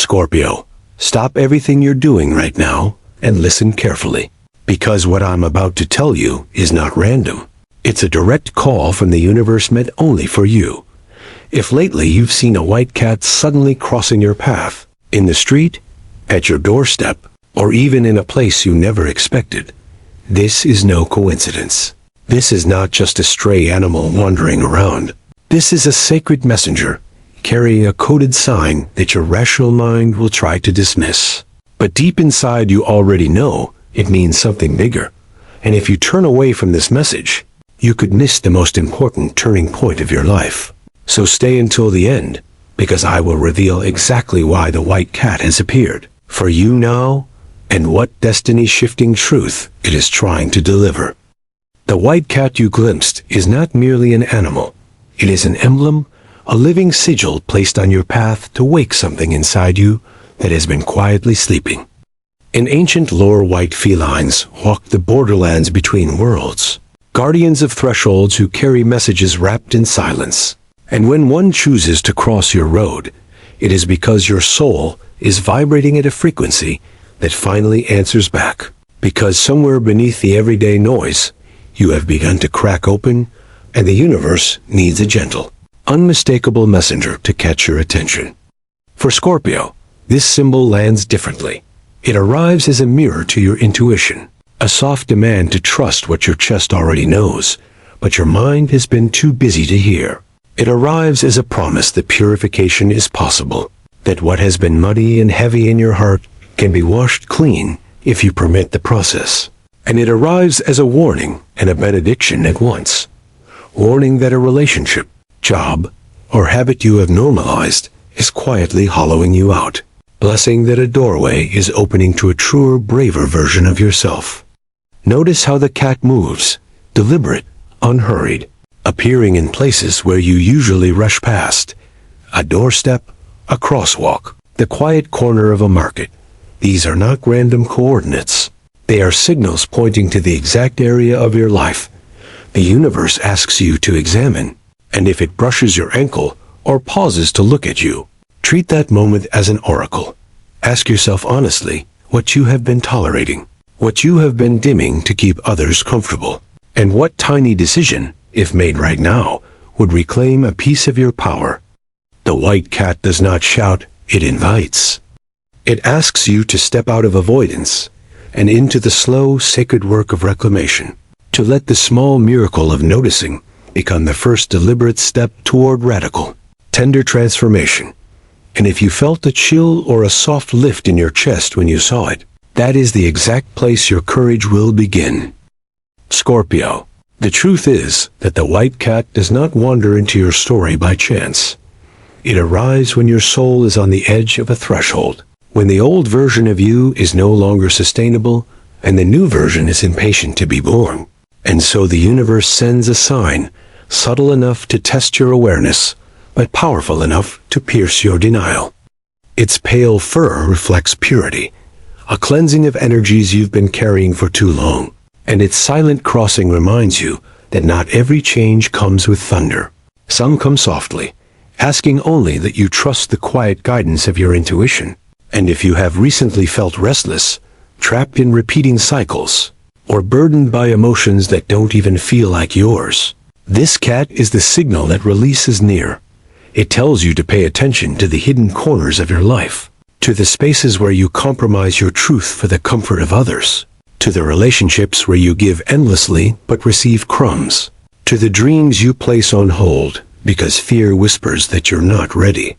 Scorpio, stop everything you're doing right now and listen carefully, because what I'm about to tell you is not random. It's a direct call from the universe meant only for you. If lately you've seen a white cat suddenly crossing your path, in the street, at your doorstep, or even in a place you never expected, this is no coincidence. This is not just a stray animal wandering around. This is a sacred messenger, carrying a coded sign that your rational mind will try to dismiss. But deep inside you already know it means something bigger. And if you turn away from this message, you could miss the most important turning point of your life. So stay until the end, because I will reveal exactly why the white cat has appeared for you now, and what destiny-shifting truth it is trying to deliver. The white cat you glimpsed is not merely an animal. It is an emblem, a living sigil placed on your path to wake something inside you that has been quietly sleeping. In ancient lore, white felines walk the borderlands between worlds, guardians of thresholds who carry messages wrapped in silence. And when one chooses to cross your road, it is because your soul is vibrating at a frequency that finally answers back. Because somewhere beneath the everyday noise, you have begun to crack open, and the universe needs a gentle, unmistakable messenger to catch your attention. For Scorpio, this symbol lands differently. It arrives as a mirror to your intuition, a soft demand to trust what your chest already knows, but your mind has been too busy to hear. It arrives as a promise that purification is possible, that what has been muddy and heavy in your heart can be washed clean if you permit the process. And it arrives as a warning and a benediction at once. Warning that a relationship, job, or habit you have normalized is quietly hollowing you out. Blessing that a doorway is opening to a truer, braver version of yourself. Notice how the cat moves, deliberate, unhurried, appearing in places where you usually rush past. A doorstep, a crosswalk, the quiet corner of a market. These are not random coordinates. They are signals pointing to the exact area of your life the universe asks you to examine. And if it brushes your ankle or pauses to look at you, treat that moment as an oracle. Ask yourself honestly what you have been tolerating, what you have been dimming to keep others comfortable, and what tiny decision, if made right now, would reclaim a piece of your power. The white cat does not shout, it invites. It asks you to step out of avoidance and into the slow, sacred work of reclamation, to let the small miracle of noticing become the first deliberate step toward radical, tender transformation. And if you felt a chill or a soft lift in your chest when you saw it, that is the exact place your courage will begin. Scorpio, the truth is that the white cat does not wander into your story by chance. It arrives when your soul is on the edge of a threshold, when the old version of you is no longer sustainable and the new version is impatient to be born. And so the universe sends a sign, subtle enough to test your awareness, but powerful enough to pierce your denial. Its pale fur reflects purity, a cleansing of energies you've been carrying for too long, and its silent crossing reminds you that not every change comes with thunder. Some come softly, asking only that you trust the quiet guidance of your intuition. And if you have recently felt restless, trapped in repeating cycles, or burdened by emotions that don't even feel like yours, this cat is the signal that release is near. It tells you to pay attention to the hidden corners of your life, to the spaces where you compromise your truth for the comfort of others, to the relationships where you give endlessly but receive crumbs, to the dreams you place on hold because fear whispers that you're not ready.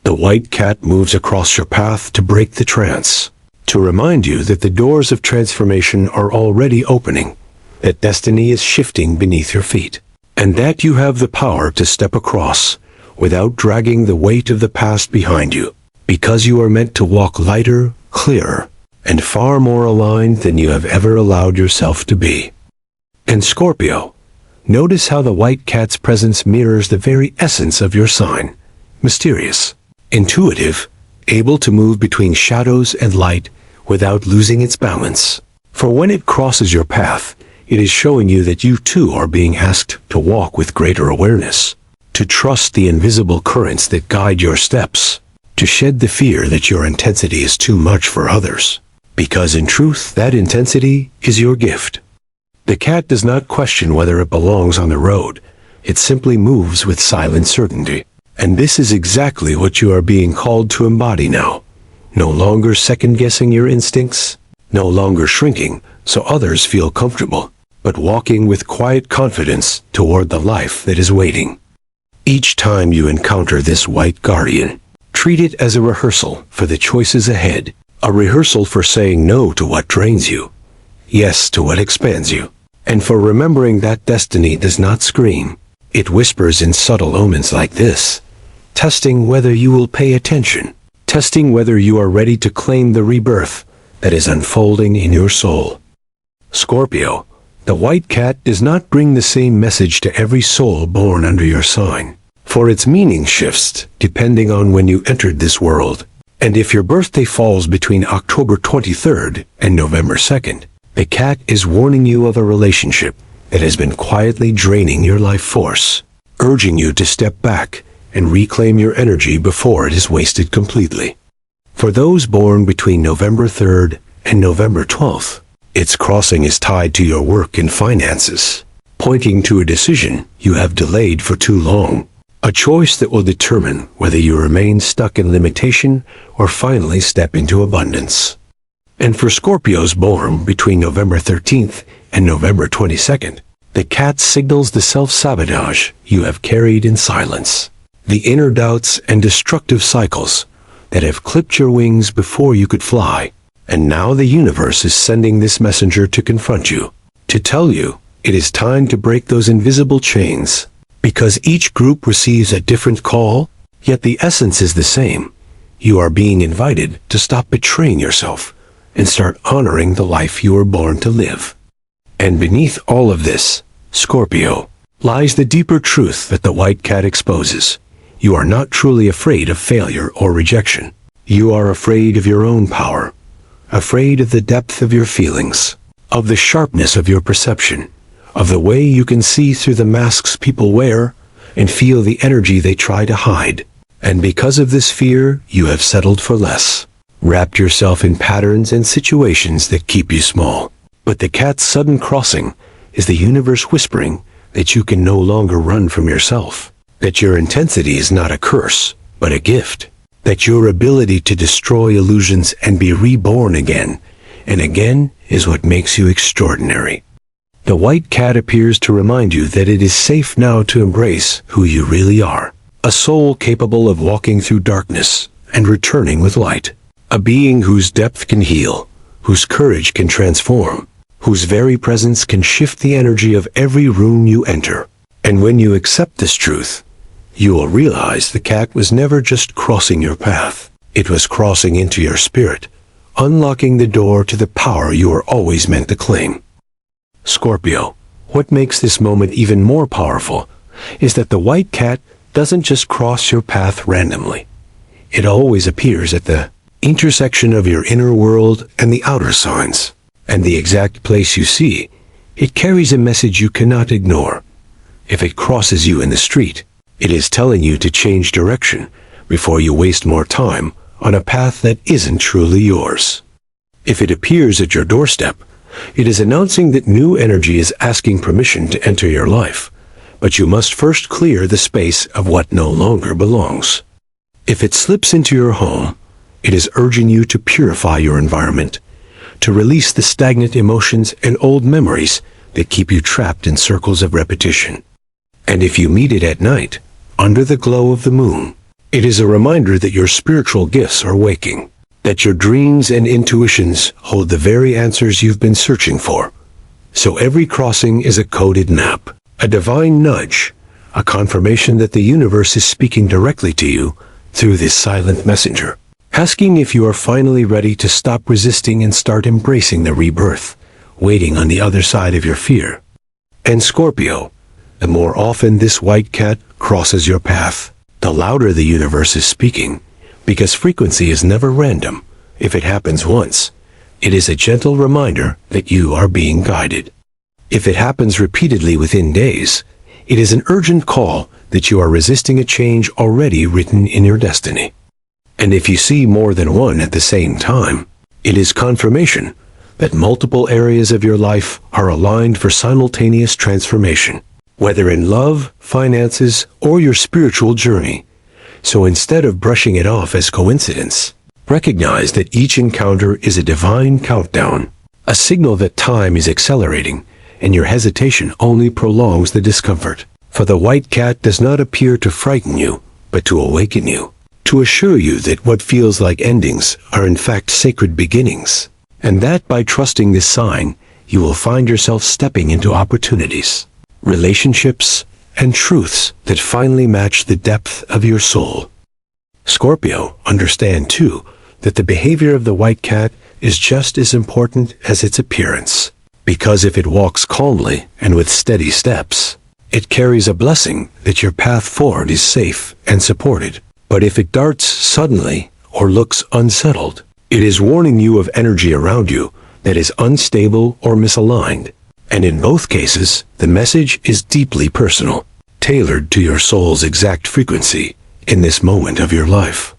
The white cat moves across your path to break the trance, to remind you that the doors of transformation are already opening, that destiny is shifting beneath your feet, and that you have the power to step across without dragging the weight of the past behind you, because you are meant to walk lighter, clearer, and far more aligned than you have ever allowed yourself to be. And Scorpio, notice how the white cat's presence mirrors the very essence of your sign, mysterious, intuitive, able to move between shadows and light without losing its balance. For when it crosses your path, it is showing you that you too are being asked to walk with greater awareness, to trust the invisible currents that guide your steps, to shed the fear that your intensity is too much for others. Because in truth, that intensity is your gift. The cat does not question whether it belongs on the road. It simply moves with silent certainty. And this is exactly what you are being called to embody now. No longer second-guessing your instincts, no longer shrinking so others feel comfortable, but walking with quiet confidence toward the life that is waiting. Each time you encounter this white guardian, treat it as a rehearsal for the choices ahead, a rehearsal for saying no to what drains you, yes to what expands you, and for remembering that destiny does not scream. It whispers in subtle omens like this, testing whether you will pay attention, testing whether you are ready to claim the rebirth that is unfolding in your soul. Scorpio, the white cat does not bring the same message to every soul born under your sign, for its meaning shifts depending on when you entered this world. And if your birthday falls between October 23rd and November 2nd, the cat is warning you of a relationship that has been quietly draining your life force, urging you to step back and reclaim your energy before it is wasted completely. For those born between November 3rd and November 12th, its crossing is tied to your work and finances, pointing to a decision you have delayed for too long, a choice that will determine whether you remain stuck in limitation or finally step into abundance. And for Scorpios born between November 13th and November 22nd, the cat signals the self-sabotage you have carried in silence, the inner doubts and destructive cycles that have clipped your wings before you could fly. And now the universe is sending this messenger to confront you, to tell you it is time to break those invisible chains. Because each group receives a different call, yet the essence is the same. You are being invited to stop betraying yourself and start honoring the life you were born to live. And beneath all of this, Scorpio, lies the deeper truth that the white cat exposes. You are not truly afraid of failure or rejection. You are afraid of your own power, afraid of the depth of your feelings, of the sharpness of your perception, of the way you can see through the masks people wear and feel the energy they try to hide. And because of this fear, you have settled for less, wrapped yourself in patterns and situations that keep you small. But the cat's sudden crossing is the universe whispering that you can no longer run from yourself, that your intensity is not a curse, but a gift, that your ability to destroy illusions and be reborn again and again is what makes you extraordinary. The white cat appears to remind you that it is safe now to embrace who you really are, a soul capable of walking through darkness and returning with light, a being whose depth can heal, whose courage can transform, whose very presence can shift the energy of every room you enter. And when you accept this truth, you will realize the cat was never just crossing your path. It was crossing into your spirit, unlocking the door to the power you were always meant to claim. Scorpio, what makes this moment even more powerful is that the white cat doesn't just cross your path randomly. It always appears at the intersection of your inner world and the outer signs. And the exact place you see, it carries a message you cannot ignore. If it crosses you in the street, it is telling you to change direction before you waste more time on a path that isn't truly yours. If it appears at your doorstep, it is announcing that new energy is asking permission to enter your life, but you must first clear the space of what no longer belongs. If it slips into your home, it is urging you to purify your environment, to release the stagnant emotions and old memories that keep you trapped in circles of repetition. And if you meet it at night, under the glow of the moon, it is a reminder that your spiritual gifts are waking, that your dreams and intuitions hold the very answers you've been searching for. So every crossing is a coded map, a divine nudge, a confirmation that the universe is speaking directly to you through this silent messenger, asking if you are finally ready to stop resisting and start embracing the rebirth, waiting on the other side of your fear. And Scorpio, the more often this white cat crosses your path, the louder the universe is speaking, because frequency is never random. If it happens once, it is a gentle reminder that you are being guided. If it happens repeatedly within days, it is an urgent call that you are resisting a change already written in your destiny. And if you see more than one at the same time, it is confirmation that multiple areas of your life are aligned for simultaneous transformation, whether in love, finances, or your spiritual journey. So instead of brushing it off as coincidence, recognize that each encounter is a divine countdown, a signal that time is accelerating, and your hesitation only prolongs the discomfort. For the white cat does not appear to frighten you, but to awaken you, to assure you that what feels like endings are in fact sacred beginnings, and that by trusting this sign, you will find yourself stepping into opportunities, relationships, and truths that finally match the depth of your soul. Scorpio, understand too that the behavior of the white cat is just as important as its appearance, because if it walks calmly and with steady steps, it carries a blessing that your path forward is safe and supported. But if it darts suddenly or looks unsettled, it is warning you of energy around you that is unstable or misaligned. And in both cases, the message is deeply personal, tailored to your soul's exact frequency in this moment of your life.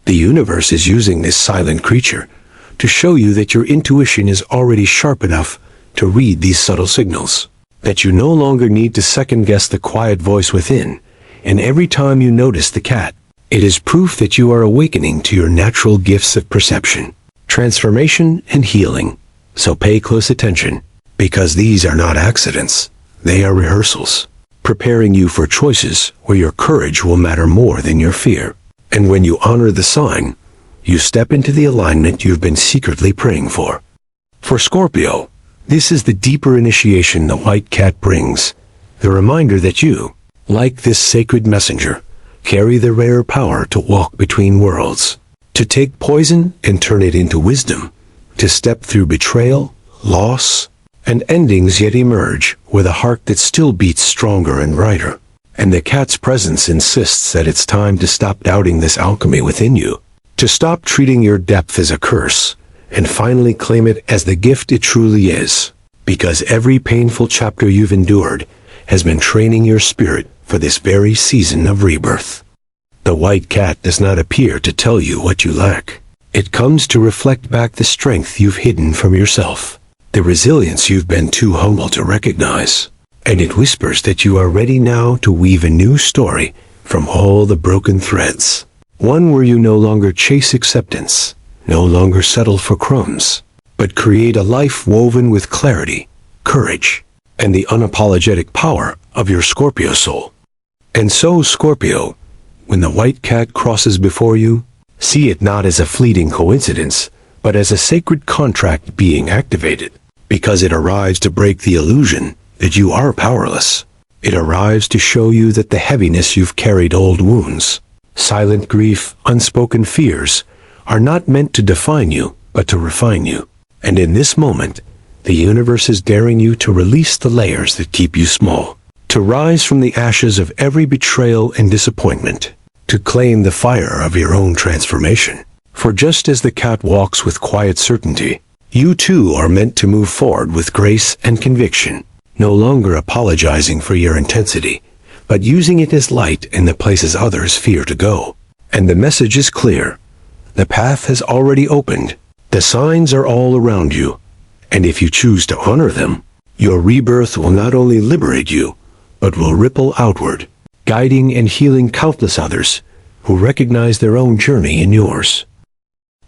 The universe is using this silent creature to show you that your intuition is already sharp enough to read these subtle signals, that you no longer need to second-guess the quiet voice within, and every time you notice the cat, it is proof that you are awakening to your natural gifts of perception, transformation, and healing. So pay close attention, because these are not accidents, they are rehearsals, preparing you for choices where your courage will matter more than your fear. And when you honor the sign, you step into the alignment you've been secretly praying for. For Scorpio, this is the deeper initiation the white cat brings, the reminder that you, like this sacred messenger, carry the rare power to walk between worlds, to take poison and turn it into wisdom, to step through betrayal, loss, and endings yet emerge with a heart that still beats stronger and brighter. And the cat's presence insists that it's time to stop doubting this alchemy within you, to stop treating your depth as a curse, and finally claim it as the gift it truly is, because every painful chapter you've endured has been training your spirit for this very season of rebirth. The white cat does not appear to tell you what you lack. It comes to reflect back the strength you've hidden from yourself, the resilience you've been too humble to recognize, and it whispers that you are ready now to weave a new story from all the broken threads, one where you no longer chase acceptance, no longer settle for crumbs, but create a life woven with clarity, courage, and the unapologetic power of your Scorpio soul. And so, Scorpio, when the white cat crosses before you, see it not as a fleeting coincidence, but as a sacred contract being activated, because it arrives to break the illusion that you are powerless. It arrives to show you that the heaviness you've carried, old wounds, silent grief, unspoken fears, are not meant to define you, but to refine you. And in this moment, the universe is daring you to release the layers that keep you small, to rise from the ashes of every betrayal and disappointment, to claim the fire of your own transformation. For just as the cat walks with quiet certainty, you too are meant to move forward with grace and conviction, no longer apologizing for your intensity, but using it as light in the places others fear to go. And the message is clear. The path has already opened. The signs are all around you. And if you choose to honor them, your rebirth will not only liberate you, but will ripple outward, guiding and healing countless others who recognize their own journey in yours.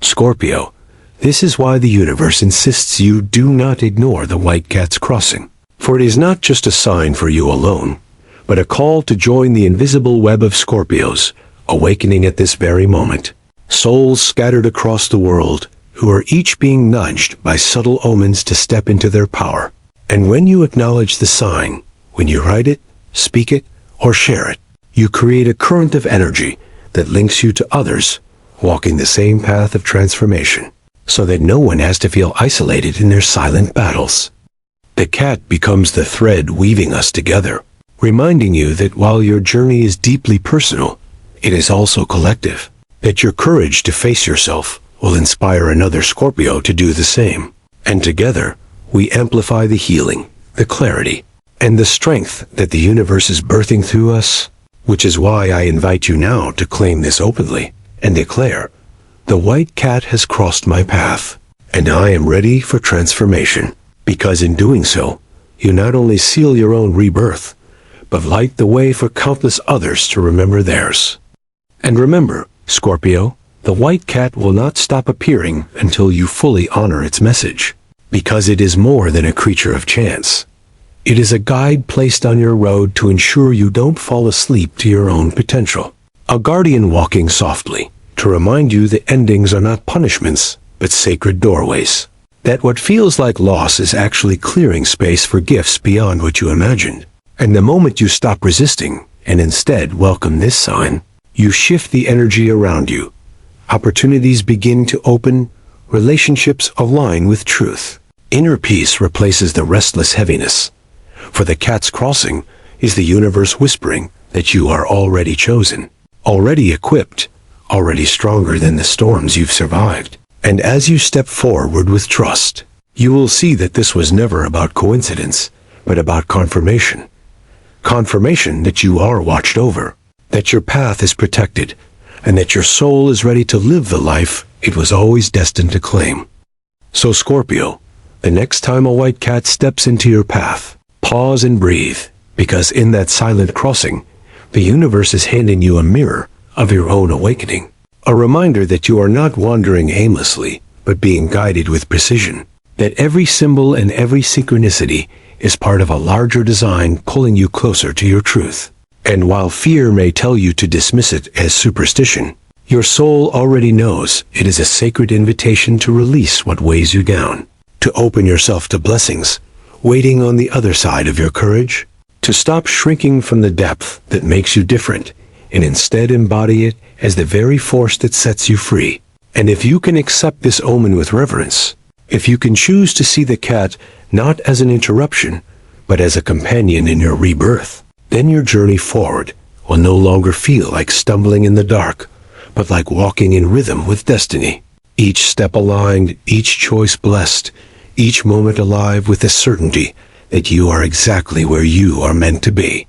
Scorpio, this is why the universe insists you do not ignore the white cat's crossing. For it is not just a sign for you alone, but a call to join the invisible web of Scorpios, awakening at this very moment. Souls scattered across the world, who are each being nudged by subtle omens to step into their power. And when you acknowledge the sign, when you write it, speak it, or share it, you create a current of energy that links you to others, walking the same path of transformation, so that no one has to feel isolated in their silent battles. The cat becomes the thread weaving us together, reminding you that while your journey is deeply personal, it is also collective, that your courage to face yourself will inspire another Scorpio to do the same. And together, we amplify the healing, the clarity, and the strength that the universe is birthing through us, which is why I invite you now to claim this openly and declare, "The white cat has crossed my path, and I am ready for transformation." Because in doing so, you not only seal your own rebirth, but light the way for countless others to remember theirs. And remember, Scorpio, the white cat will not stop appearing until you fully honor its message, because it is more than a creature of chance. It is a guide placed on your road to ensure you don't fall asleep to your own potential. A guardian walking softly to remind you that endings are not punishments, but sacred doorways. That what feels like loss is actually clearing space for gifts beyond what you imagined. And the moment you stop resisting and instead welcome this sign, you shift the energy around you. Opportunities begin to open, relationships align with truth. Inner peace replaces the restless heaviness. For the cat's crossing is the universe whispering that you are already chosen, already equipped, already stronger than the storms you've survived. And as you step forward with trust, you will see that this was never about coincidence, but about confirmation. Confirmation that you are watched over, that your path is protected, and that your soul is ready to live the life it was always destined to claim. So Scorpio, the next time a white cat steps into your path, pause and breathe, because in that silent crossing, the universe is handing you a mirror of your own awakening. A reminder that you are not wandering aimlessly, but being guided with precision. That every symbol and every synchronicity is part of a larger design pulling you closer to your truth. And while fear may tell you to dismiss it as superstition, your soul already knows it is a sacred invitation to release what weighs you down, to open yourself to blessings waiting on the other side of your courage, to stop shrinking from the depth that makes you different, and instead embody it as the very force that sets you free. And if you can accept this omen with reverence, if you can choose to see the cat not as an interruption, but as a companion in your rebirth, then your journey forward will no longer feel like stumbling in the dark, but like walking in rhythm with destiny. Each step aligned, each choice blessed, each moment alive with the certainty that you are exactly where you are meant to be.